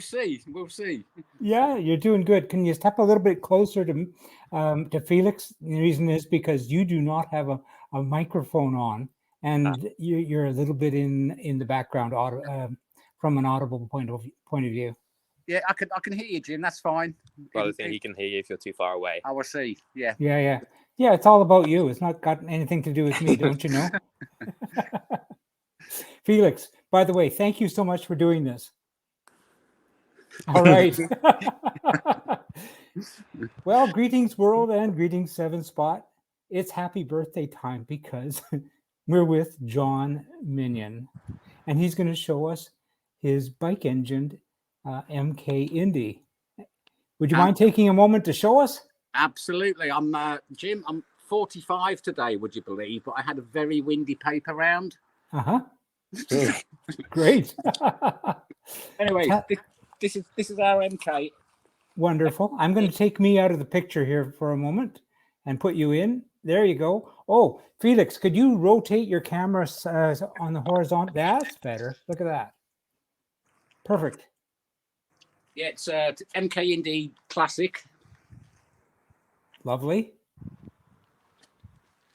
see. We'll see. Yeah, you're doing good. Can you step a little bit closer to Felix? The reason is because you do not have a microphone on, and you're a little bit in the background, from an audible point of view. Yeah, I can hear you, Jim. That's fine. Well, I think he can hear you if you're too far away. I will see. Yeah. Yeah. It's all about you. It's not got anything to do with me, don't you know? Felix, by the way, thank you so much for doing this. All right. Well, greetings world and greetings 7 Spot. It's happy birthday time because we're with John Minion, and he's going to show us his bike-engined MK Indy. Would you mind taking a moment to show us? Absolutely. I'm Jim. I'm 45 today, would you believe? But I had a very windy paper round. Great. Anyway, this is our MK. Wonderful. I'm going to take me out of the picture here for a moment and put you in. There you go. Oh, Felix, could you rotate your camera on the horizontal? That's better. Look at that. Perfect. Yeah, it's MK Indy Classic. Lovely.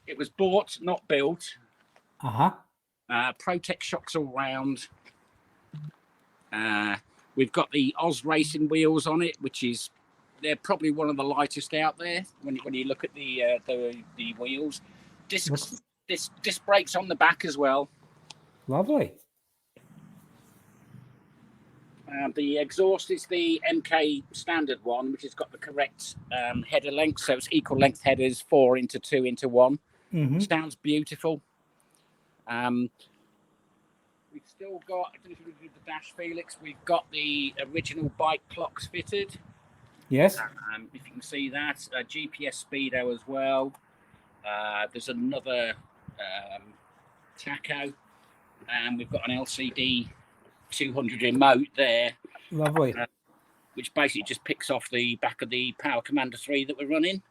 It was bought, not built. Protect shocks all round. We've got the Oz Racing wheels on it, they're probably one of the lightest out there when you look at the wheels. Disc brakes on the back as well. Lovely. The exhaust is the MK standard one, which has got the correct header length, so it's equal length headers, 4 into 2 into 1. Sounds beautiful. We've still got, I don't know if you can do the dash, Felix, we've got the original bike clocks fitted. Yes. If you can see that, GPS speedo as well. There's another tacho, and we've got an LCD 200 remote there. Lovely. Which basically just picks off the back of the Power Commander 3 that we're running.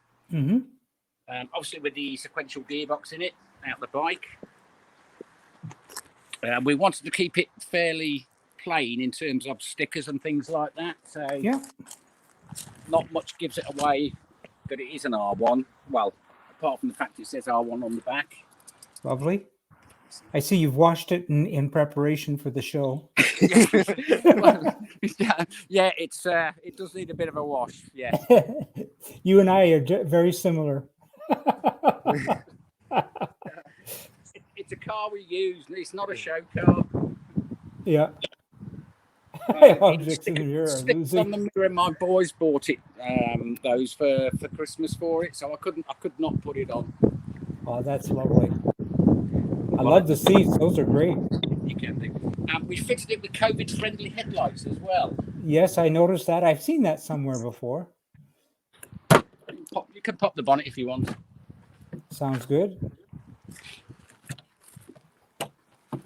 Obviously with the sequential gearbox in it, out the bike. We wanted to keep it fairly plain in terms of stickers and things like that. So not much gives it away that it is an R1. Well, apart from the fact it says R1 on the back. Lovely. I see you've washed it in preparation for the show. It does need a bit of a wash. Yeah. You and I are very similar. It's a car we use. It's not a show car. Yeah. Objects in the mirror. On the mirror, my boys bought it. Those for Christmas for it, so I could not put it on. Oh, that's lovely. I love the seats. Those are great. You can do. We fixed it with COVID-friendly headlights as well. Yes, I noticed that. I've seen that somewhere before. You can pop the bonnet if you want. Sounds good.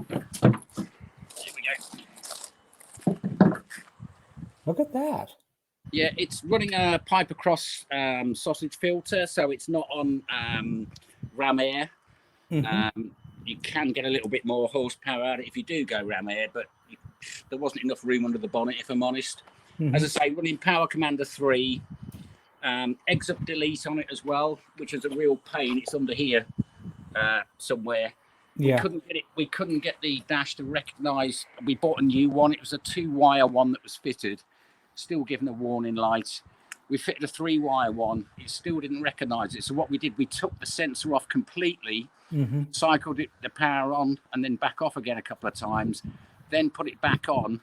There we go. Look at that. Yeah, it's running a Piper Cross sausage filter, so it's not on Ram Air. You can get a little bit more horsepower out of it if you do go Ram Air, but there wasn't enough room under the bonnet, if I'm honest. As I say, running Power Commander 3, exit delete on it as well, which is a real pain. It's under here somewhere. Yeah. We couldn't get the dash to recognise. We bought a new one. It was a 2-wire one that was fitted, still giving a warning light. We fitted a 3-wire one. It still didn't recognise it. So what we did, we took the sensor off completely, cycled it, the power on, and then back off again a couple of times, then put it back on,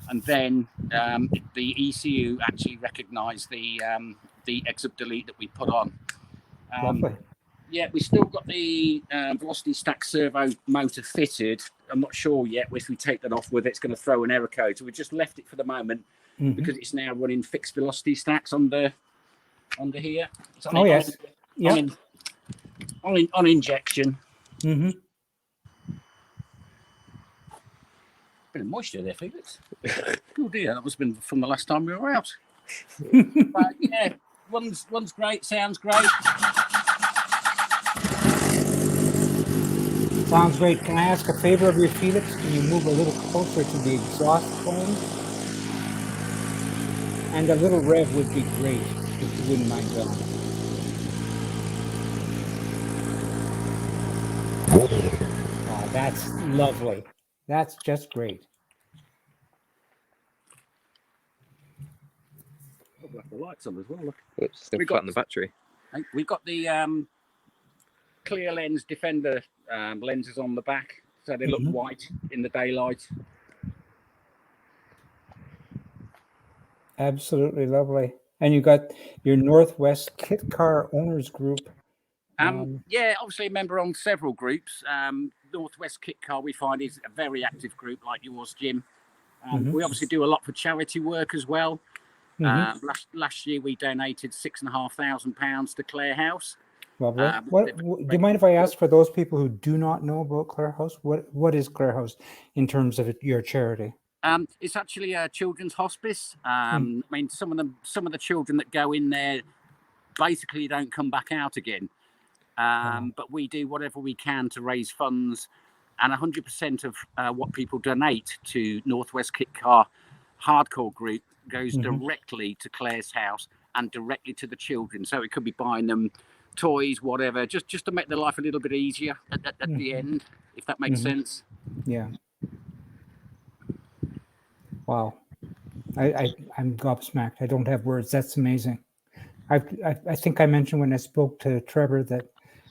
and then the ECU actually recognised the exit delete that we put on. Lovely. Yeah, we still got the velocity stack servo motor fitted. I'm not sure yet if we take that off whether it's going to throw an error code. So we just left it for the moment because it's now running fixed velocity stacks under here. Oh yes. Yeah. On injection. Mm-hmm. Bit of moisture there, Felix. Oh dear, that must have been from the last time we were out. But yeah, one's great, sounds great. Sounds great. Can I ask a favor of you, Felix? Can you move a little closer to the exhaust phone? And a little rev would be great, if you wouldn't mind, John. Oh, that's lovely. That's just great. I've left the lights on as well. Look. Oops, still We flat got- on the battery. We've got the clear lens Defender lenses on the back, so they look white in the daylight. Absolutely lovely. And you got your Northwest Kit Car Owners Group. Yeah, obviously a member on several groups. Northwest Kit Car, we find, is a very active group like yours, Jim. We obviously do a lot for charity work as well. Last year we donated £6,500 to Clare House. Lovely. Do you mind if I ask, for those people who do not know about Clare House, what is Clare House in terms of your charity? It's actually a children's hospice. I mean, some of the children that go in there basically don't come back out again. But we do whatever we can to raise funds, and 100% of what people donate to Northwest Kit Car Hardcore Group goes directly to Clare's House and directly to the children. So it could be buying them toys, whatever, just to make their life a little bit easier at the end, if that makes sense. Yeah. Wow. I'm gobsmacked. I don't have words. That's amazing. I think I mentioned when I spoke to Trevor that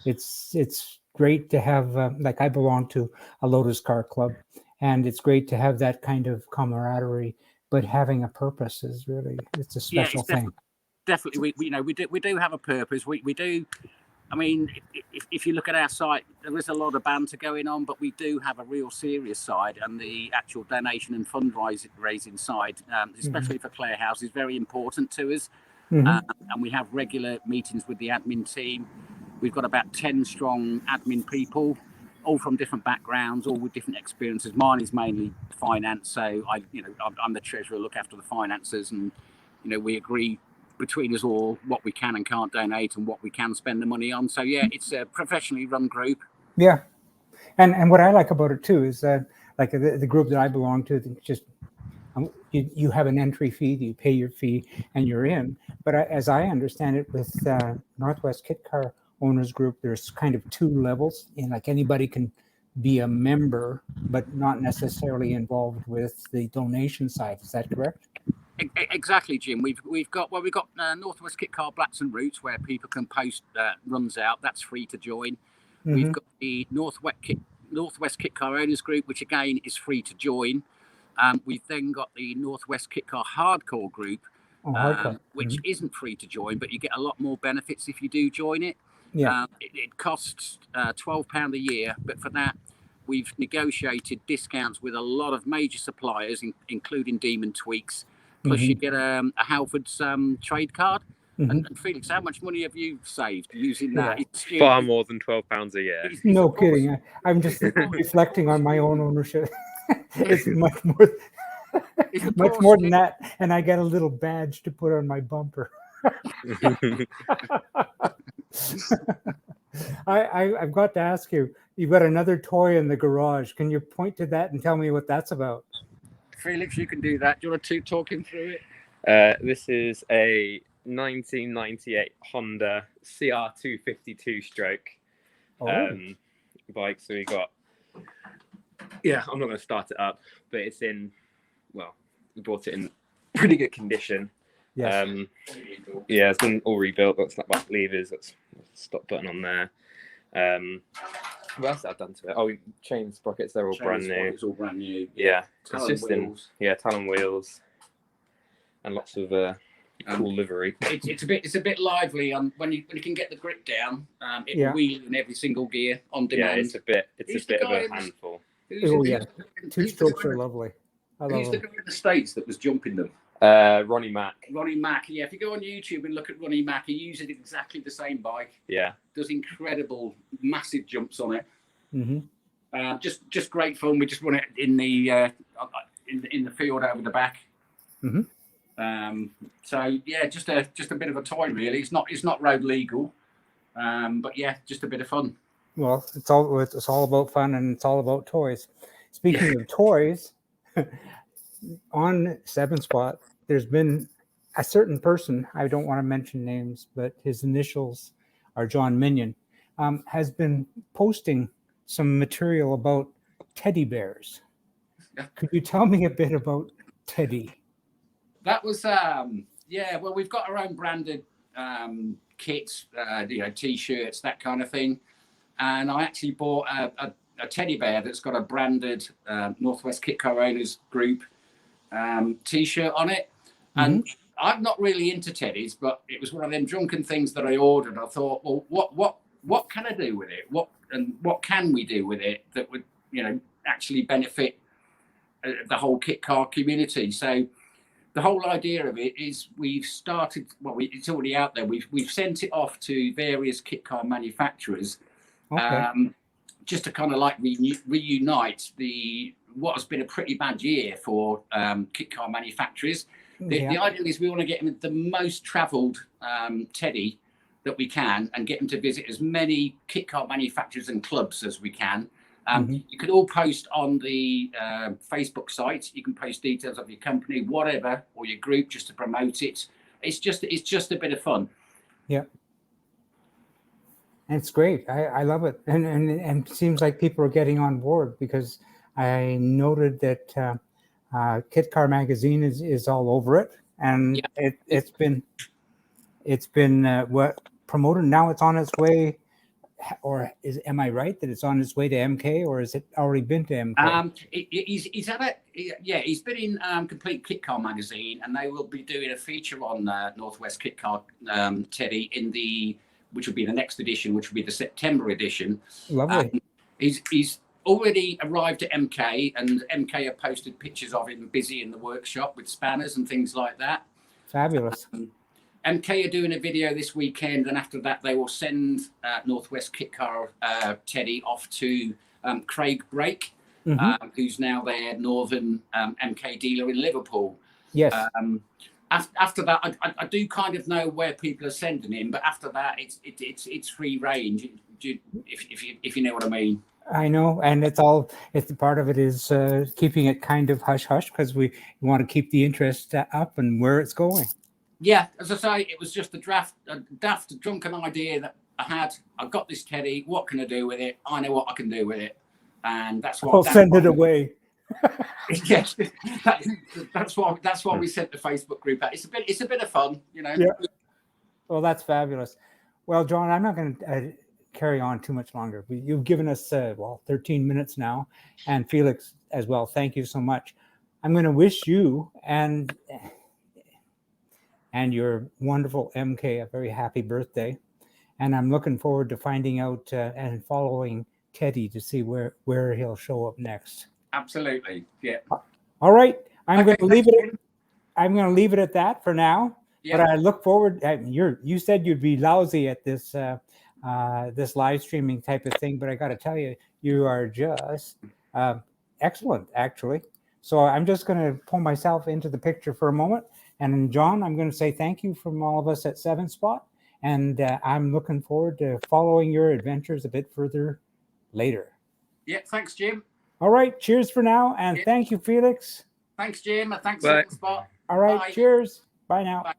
it's great to have, like, I belong to a Lotus Car Club, and it's great to have that kind of camaraderie, but having a purpose is really, it's a special thing. Definitely, we do have a purpose. We do. I mean, if you look at our site, there is a lot of banter going on, but we do have a real serious side, and the actual donation and fundraising side, especially for Clare House, is very important to us. And we have regular meetings with the admin team. We've got about 10 strong admin people, all from different backgrounds, all with different experiences. Mine is mainly finance, so I'm the treasurer, look after the finances, and we agree between us all what we can and can't donate and what we can spend the money on. So yeah, it's a professionally run group. Yeah, and what I like about it too is that, like, the group that I belong to, just you have an entry fee, you pay your fee, and you're in. But as I understand it, with Northwest Kit Car Owners Group, there's kind of two levels, and like anybody can be a member, but not necessarily involved with the donation side. Is that correct? Exactly, Jim. We've got Northwest Kit Car Blats and Routes, where people can post runs out. That's free to join. We've got the Northwest Kit Car Owners Group, which again is free to join. We've then got the Northwest Kit Car Hardcore Group, which isn't free to join, but you get a lot more benefits if you do join it. Yeah. It costs £12 a year, but for that, we've negotiated discounts with a lot of major suppliers, including Demon Tweaks. Plus, you get a Halford's trade card. And Felix, how much money have you saved using that? Yeah. Far more than £12 a year. No kidding. I'm just reflecting on my own ownership. It's much more. Much more than that, and I got a little badge to put on my bumper. I've got to ask you, you've got another toy in the garage. Can you point to that and tell me what that's about? Felix, you can do that. Do you want to talk him through it? This is a 1998 Honda CR252 stroke bike. So we got, I'm not going to start it up, but it's in, we bought it in pretty good condition. Yes. It's been all rebuilt. Got snapback levers. Got stop button on there. What else have I done to it? Oh, chain sprockets. They're all brand new. It's all brand new. Yeah. Talon it's just wheels. Talon wheels, and lots of cool livery. It's a bit lively when you can get the grip down. It will wheel in every single gear on demand. Yeah, it's a bit of a handful. Two strokes are lovely. Who's the guy in the States that was jumping them? Ronnie Mack. Ronnie Mack, yeah. If you go on YouTube and look at Ronnie Mack, he uses exactly the same bike. Yeah. Does incredible, massive jumps on it. Just great fun. We just run it in the field over the back. So yeah, just a bit of a toy, really. It's not road legal, but yeah, just a bit of fun. Well, it's all about fun, and it's all about toys. Speaking of toys, on 7 Spot, there's been a certain person, I don't want to mention names, but his initials are John Minion, has been posting some material about teddy bears. Could you tell me a bit about Teddy? That was yeah. Well, we've got our own branded kits, t-shirts, that kind of thing. And I actually bought a teddy bear that's got a branded Northwest Kit Car Owners Group t-shirt on it. And I'm not really into teddies, but it was one of them drunken things that I ordered. I thought, well, what can I do with it? What can we do with it that would, actually benefit the whole kit car community? So the whole idea of it is we've started. Well, it's already out there. We've sent it off to various kit car manufacturers, just to kind of like reunite what has been a pretty bad year for kit car manufacturers. The idea is we want to get them the most travelled teddy that we can and get them to visit as many kit car manufacturers and clubs as we can. You can all post on the Facebook site. You can post details of your company, whatever, or your group, just to promote it. It's just a bit of fun. Yeah. It's great. I love it. And it seems like people are getting on board, because I noted that Kit Car Magazine is all over it, and it's been promoted. Now it's on its way, or am I right that it's on its way to MK, or has it already been to MK? He's been in Complete Kit Car Magazine, and they will be doing a feature on Northwest Kit Car Teddy which will be the next edition, which will be the September edition. Lovely. He's already arrived at MK, and MK have posted pictures of him busy in the workshop with spanners and things like that. Fabulous. MK are doing a video this weekend, and after that they will send Northwest Kit Car Teddy off to Craig Brake, who's now their Northern MK dealer in Liverpool. Yes. After that, I do kind of know where people are sending him, but after that, it's free range. If you know what I mean. I know, and it's part of it is keeping it kind of hush hush, because we want to keep the interest up and where it's going. Yeah, as I say, it was just a daft drunken idea that I had. I've got this teddy. What can I do with it? I know what I can do with it, and that's what. I'll send it away. Yes, that's what we sent the Facebook group out. It's a bit of fun, Yeah. Well, that's fabulous. Well, John, I'm not going to carry on too much longer. You've given us 13 minutes now, and Felix as well. Thank you so much. I'm going to wish you and your wonderful MK a very happy birthday, and I'm looking forward to finding out and following Teddy to see where he'll show up next. Absolutely. Yeah. All right. I'm going to leave it at that for now. Yeah. But I look forward. You said you'd be lousy at this this live streaming type of thing, but I got to tell you, you are just excellent, actually. So I'm just going to pull myself into the picture for a moment. And John, I'm going to say thank you from all of us at 7 Spot. And I'm looking forward to following your adventures a bit further later. Yeah. Thanks, Jim. All right. Cheers for now. And thank you, Felix. Thanks, Jim. Thanks, 7 Spot. All right. Bye. Cheers. Bye now. Bye.